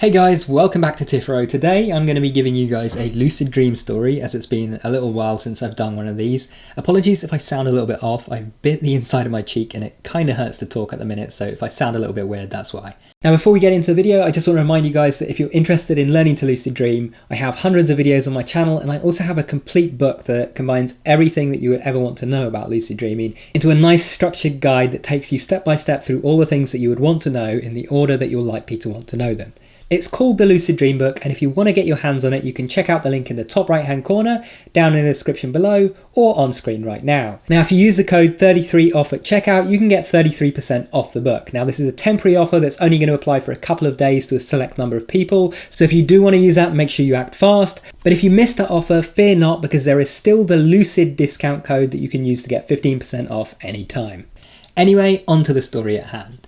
Hey guys, welcome back to Tipharot. Today I'm going to be giving you guys a lucid dream story, as it's been a little while since I've done one of these. Apologies if I sound a little bit off. I bit the inside of my cheek and it kind of hurts to talk at the minute, so if I sound a little bit weird, that's why. Now before we get into the video, I just want to remind you guys that if you're interested in learning to lucid dream, I have hundreds of videos on my channel, and I also have a complete book that combines everything that you would ever want to know about lucid dreaming into a nice structured guide that takes you step by step through all the things that you would want to know in the order that you're likely to want to know them. It's called the Lucid Dream Book, and if you want to get your hands on it, you can check out the link in the top right hand corner, down in the description below, or on screen right now. Now if you use the code 33OFF at checkout, you can get 33% off the book. Now this is a temporary offer that's only going to apply for a couple of days to a select number of people, so if you do want to use that, make sure you act fast. But if you miss that offer, fear not, because there is still the Lucid discount code that you can use to get 15% off anytime. Anyway, on to the story at hand.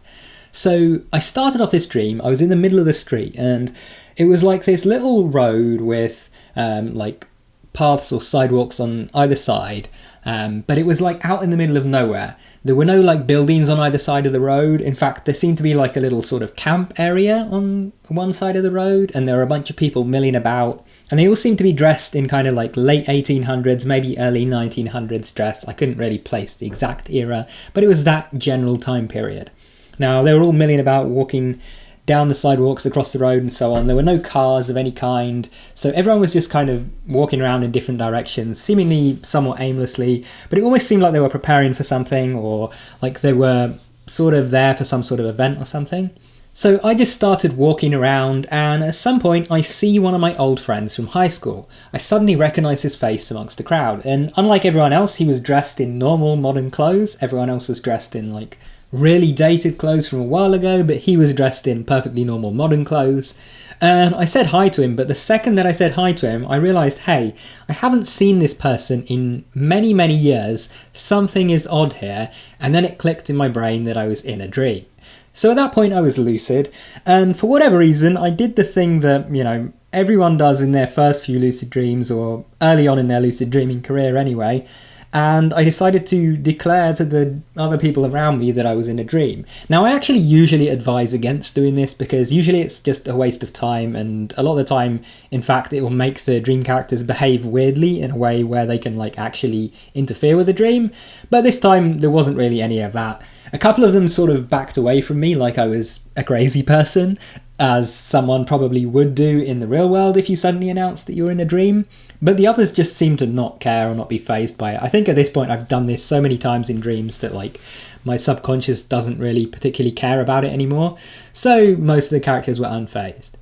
So I started off this dream, I was in the middle of the street, and it was like this little road with like paths or sidewalks on either side, but it was like out in the middle of nowhere. There were no like buildings on either side of the road. In fact, there seemed to be like a little sort of camp area on one side of the road, and there were a bunch of people milling about, and they all seemed to be dressed in kind of like late 1800s, maybe early 1900s dress. I couldn't really place the exact era, but it was that general time period. Now, they were all milling about, walking down the sidewalks across the road and so on. There were no cars of any kind, so everyone was just kind of walking around in different directions, seemingly somewhat aimlessly, but it almost seemed like they were preparing for something, or like they were sort of there for some sort of event or something. So I just started walking around, and at some point I see one of my old friends from high school. I suddenly recognise his face amongst the crowd, and unlike everyone else, he was dressed in normal modern clothes. Everyone else was dressed in like really dated clothes from a while ago, but he was dressed in perfectly normal modern clothes. And I said hi to him, but the second that I said hi to him, I realised, hey, I haven't seen this person in many, many years. Something is odd here. And then it clicked in my brain that I was in a dream. So at that point I was lucid, and for whatever reason, I did the thing that, you know, everyone does in their first few lucid dreams, or early on in their lucid dreaming career anyway. And I decided to declare to the other people around me that I was in a dream. Now, I actually usually advise against doing this, because usually it's just a waste of time, and a lot of the time, in fact, it will make the dream characters behave weirdly in a way where they can like actually interfere with the dream. But this time there wasn't really any of that. A couple of them sort of backed away from me like I was a crazy person, as someone probably would do in the real world if you suddenly announced that you were in a dream. But the others just seemed to not care or not be fazed by it. I think at this point I've done this so many times in dreams that like my subconscious doesn't really particularly care about it anymore. So most of the characters were unfazed.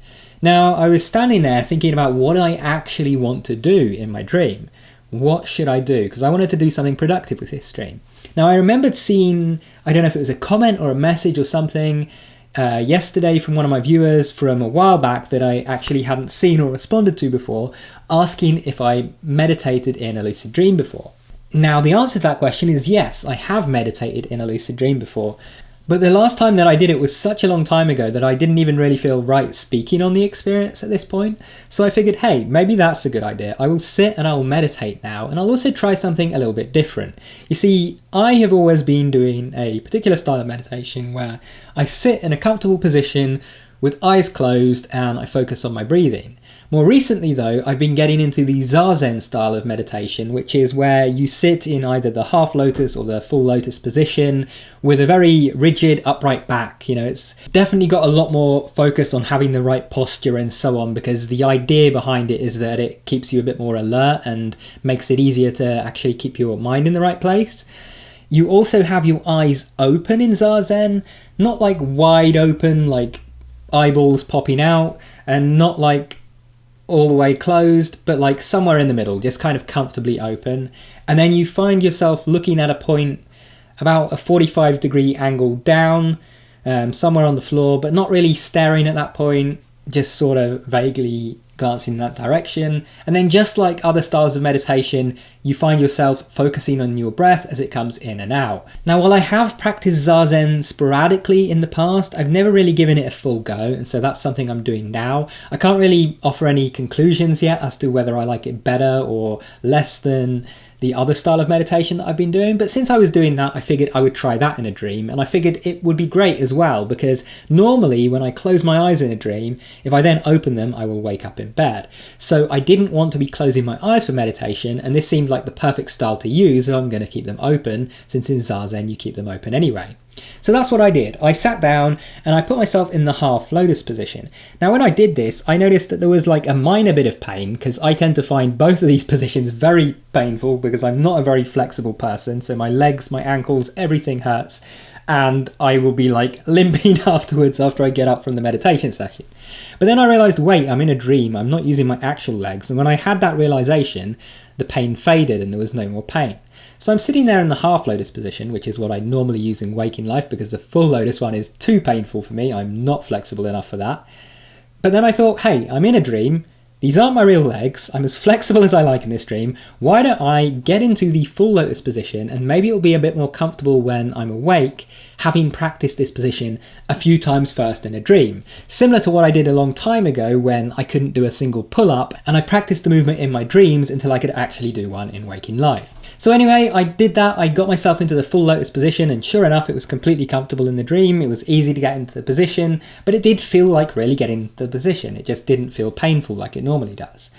Now I was standing there thinking about what I actually want to do in my dream. What should I do? Because I wanted to do something productive with this dream. Now I remembered seeing, I don't know if it was a comment or a message or something, yesterday from one of my viewers from a while back that I actually hadn't seen or responded to before, asking if I meditated in a lucid dream before. Now the answer to that question is yes, I have meditated in a lucid dream before, but the last time that I did it was such a long time ago that I didn't even really feel right speaking on the experience at this point. So I figured, hey, maybe that's a good idea. I will sit and I will meditate now, and I'll also try something a little bit different. You see, I have always been doing a particular style of meditation where I sit in a comfortable position with eyes closed and I focus on my breathing. More recently though, I've been getting into the Zazen style of meditation, which is where you sit in either the half lotus or the full lotus position with a very rigid upright back. You know, it's definitely got a lot more focus on having the right posture and so on, because the idea behind it is that it keeps you a bit more alert and makes it easier to actually keep your mind in the right place. You also have your eyes open in Zazen, not like wide open, like eyeballs popping out, and not like all the way closed, but like somewhere in the middle, just kind of comfortably open. And then you find yourself looking at a point about a 45-degree angle down, somewhere on the floor, but not really staring at that point, just sort of vaguely glancing in that direction. And then just like other styles of meditation, you find yourself focusing on your breath as it comes in and out. Now, while I have practiced Zazen sporadically in the past, I've never really given it a full go, and so that's something I'm doing now. I can't really offer any conclusions yet as to whether I like it better or less than the the other style of meditation that I've been doing, but since I was doing that, I figured I would try that in a dream, and I figured it would be great as well, because normally when I close my eyes in a dream, if I then open them, I will wake up in bed. So I didn't want to be closing my eyes for meditation, and this seemed like the perfect style to use if I'm going to keep them open, since in Zazen you keep them open anyway. So that's what I did. I sat down and I put myself in the half lotus position. Now when I did this, I noticed that there was like a minor bit of pain, because I tend to find both of these positions very painful because I'm not a very flexible person. So my legs, my ankles, everything hurts, and I will be like limping afterwards after I get up from the meditation session. But then I realized, wait, I'm in a dream. I'm not using my actual legs. And when I had that realization, the pain faded and there was no more pain. So I'm sitting there in the half lotus position, which is what I normally use in waking life because the full lotus one is too painful for me. I'm not flexible enough for that. But then I thought, hey, I'm in a dream. These aren't my real legs. I'm as flexible as I like in this dream. Why don't I get into the full lotus position, and maybe it'll be a bit more comfortable when I'm awake, having practiced this position a few times first in a dream. Similar to what I did a long time ago when I couldn't do a single pull-up, and I practiced the movement in my dreams until I could actually do one in waking life. So anyway, I did that. I got myself into the full lotus position, and sure enough, it was completely comfortable in the dream. It was easy to get into the position, but it did feel like really getting into the position. It just didn't feel painful like it normally does.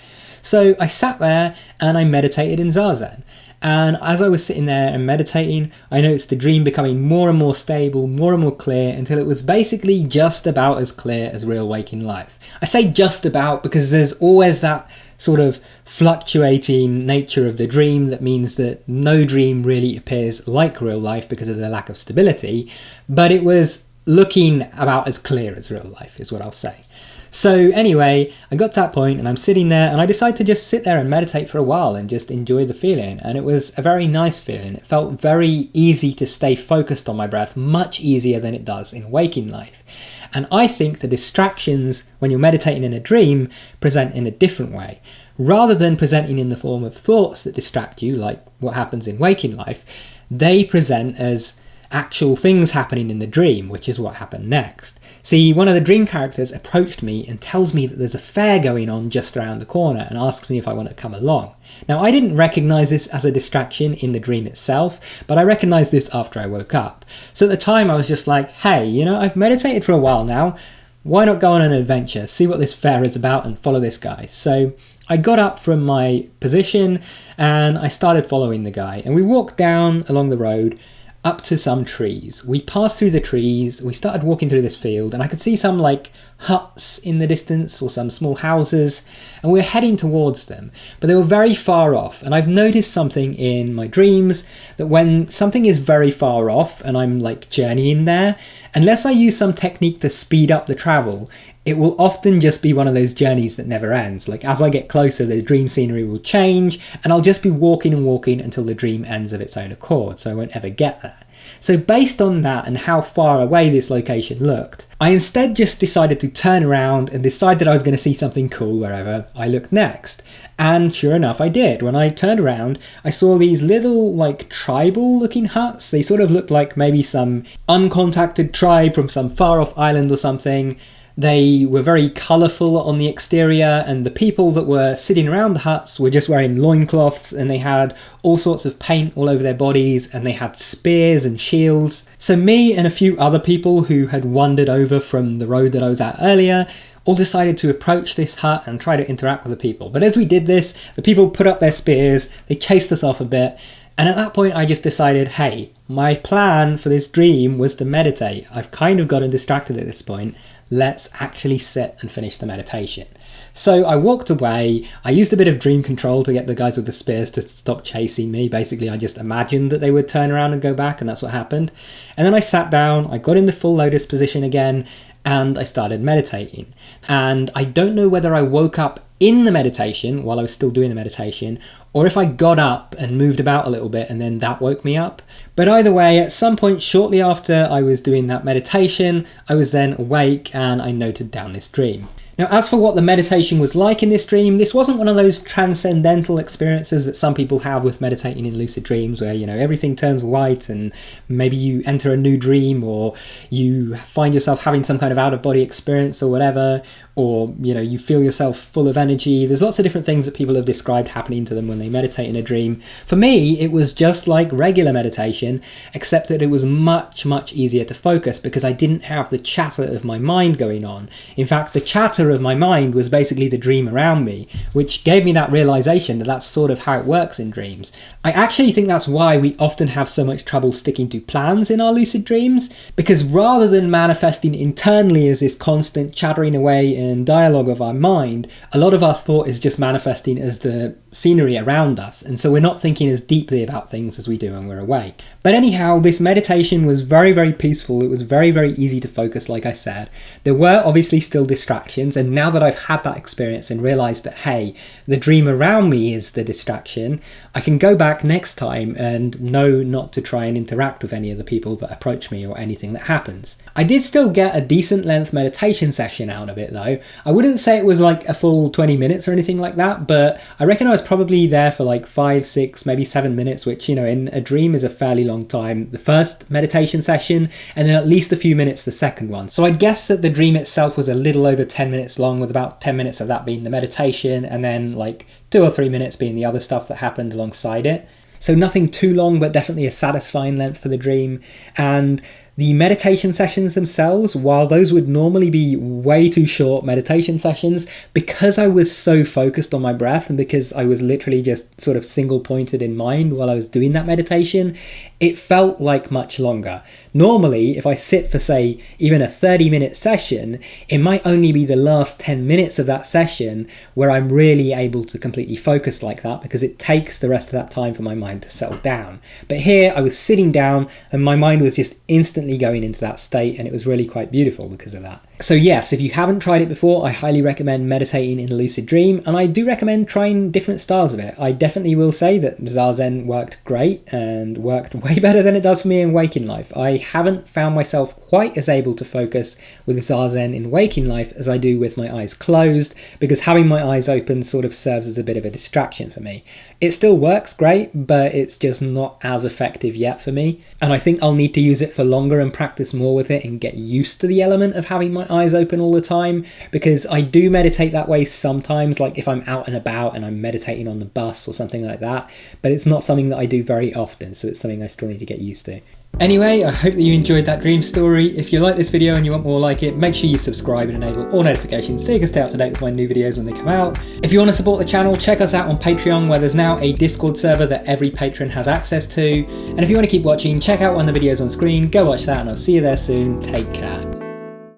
So I sat there and I meditated in Zazen. And as I was sitting there and meditating, I noticed the dream becoming more and more stable, more and more clear, until it was basically just about as clear as real waking life. I say just about because there's always that sort of fluctuating nature of the dream that means that no dream really appears like real life because of the lack of stability, but it was looking about as clear as real life is what I'll say. So anyway, I got to that point and I'm sitting there and I decided to just sit there and meditate for a while and just enjoy the feeling. And it was a very nice feeling. It felt very easy to stay focused on my breath, much easier than it does in waking life. And I think the distractions when you're meditating in a dream present in a different way. Rather than presenting in the form of thoughts that distract you, like what happens in waking life, they present as actual things happening in the dream, which is what happened next. See, one of the dream characters approached me and tells me that there's a fair going on just around the corner and asks me if I want to come along. Now, I didn't recognise this as a distraction in the dream itself, but I recognised this after I woke up. So at the time I was just like, hey, you know, I've meditated for a while now. Why not go on an adventure, see what this fair is about and follow this guy? So I got up from my position and I started following the guy, and we walked down along the road up to some trees. We passed through the trees, we started walking through this field, and I could see some like huts in the distance or some small houses, and we were heading towards them, but they were very far off. And I've noticed something in my dreams, that when something is very far off and I'm like journeying there, unless I use some technique to speed up the travel, it will often just be one of those journeys that never ends. Like as I get closer, the dream scenery will change and I'll just be walking and walking until the dream ends of its own accord, so I won't ever get there. So based on that and how far away this location looked, I instead just decided to turn around and decide that I was going to see something cool wherever I looked next. And sure enough, I did. When I turned around, I saw these little like tribal looking huts. They sort of looked like maybe some uncontacted tribe from some far off island or something. They were very colourful on the exterior, and the people that were sitting around the huts were just wearing loincloths, and they had all sorts of paint all over their bodies, and they had spears and shields. So me and a few other people who had wandered over from the road that I was at earlier all decided to approach this hut and try to interact with the people. But as we did this, the people put up their spears, they chased us off a bit, and at that point I just decided, hey, my plan for this dream was to meditate. I've kind of gotten distracted at this point. Let's actually sit and finish the meditation. So I walked away. I used a bit of dream control to get the guys with the spears to stop chasing me. Basically, I just imagined that they would turn around and go back, and that's what happened. And then I sat down, I got in the full lotus position again, and I started meditating. And I don't know whether I woke up in the meditation while I was still doing the meditation, or if I got up and moved about a little bit and then that woke me up. But either way, at some point shortly after I was doing that meditation, I was then awake and I noted down this dream. Now, as for what the meditation was like in this dream, this wasn't one of those transcendental experiences that some people have with meditating in lucid dreams where, you know, everything turns white and maybe you enter a new dream, or you find yourself having some kind of out-of-body experience or whatever, or, you know, you feel yourself full of energy. There's lots of different things that people have described happening to them when when they meditate in a dream. For me, it was just like regular meditation, except that it was much, much easier to focus because I didn't have the chatter of my mind going on. In fact, the chatter of my mind was basically the dream around me, which gave me that realization that that's sort of how it works in dreams. I actually think that's why we often have so much trouble sticking to plans in our lucid dreams, because rather than manifesting internally as this constant chattering away and dialogue of our mind, a lot of our thought is just manifesting as the scenery around us, and so we're not thinking as deeply about things as we do when we're awake. But anyhow, this meditation was very, very peaceful. It was very, very easy to focus, like I said. There were obviously still distractions, and now that I've had that experience and realised that, hey, the dream around me is the distraction, I can go back next time and know not to try and interact with any of the people that approach me or anything that happens. I did still get a decent length meditation session out of it though. I wouldn't say it was like a full 20 minutes or anything like that, but I reckon I was probably there for like 5, 6, maybe 7 minutes, which, you know, in a dream is a fairly long time. The first meditation session, and then at least a few minutes the second one. So I'd guess that the dream itself was a little over 10 minutes long, with about 10 minutes of that being the meditation, and then like 2 or 3 minutes being the other stuff that happened alongside it. So nothing too long, but definitely a satisfying length for the dream. And the meditation sessions themselves, while those would normally be way too short meditation sessions, because I was so focused on my breath and because I was literally just sort of single pointed in mind while I was doing that meditation, it felt like much longer. Normally, if I sit for, say, even a 30-minute session, it might only be the last 10 minutes of that session where I'm really able to completely focus like that, because it takes the rest of that time for my mind to settle down. But here, I was sitting down and my mind was just instantly going into that state, and it was really quite beautiful because of that. So yes, if you haven't tried it before, I highly recommend meditating in a lucid dream, and I do recommend trying different styles of it. I definitely will say that Zazen worked great and worked way better than it does for me in waking life. I haven't found myself quite as able to focus with Zazen in waking life as I do with my eyes closed, because having my eyes open sort of serves as a bit of a distraction for me. It still works great, but it's just not as effective yet for me, and I think I'll need to use it for longer and practice more with it and get used to the element of having my eyes open all the time, because I do meditate that way sometimes, like if I'm out and about and I'm meditating on the bus or something like that, but it's not something that I do very often, so it's something I still need to get used to. Anyway, I hope that you enjoyed that dream story. If you like this video and you want more like it, make sure you subscribe and enable all notifications so you can stay up to date with my new videos when they come out. If you want to support the channel, check us out on Patreon, where there's now a Discord server that every patron has access to. And if you want to keep watching, check out one of the videos on screen, go watch that, and I'll see you there soon. Take care.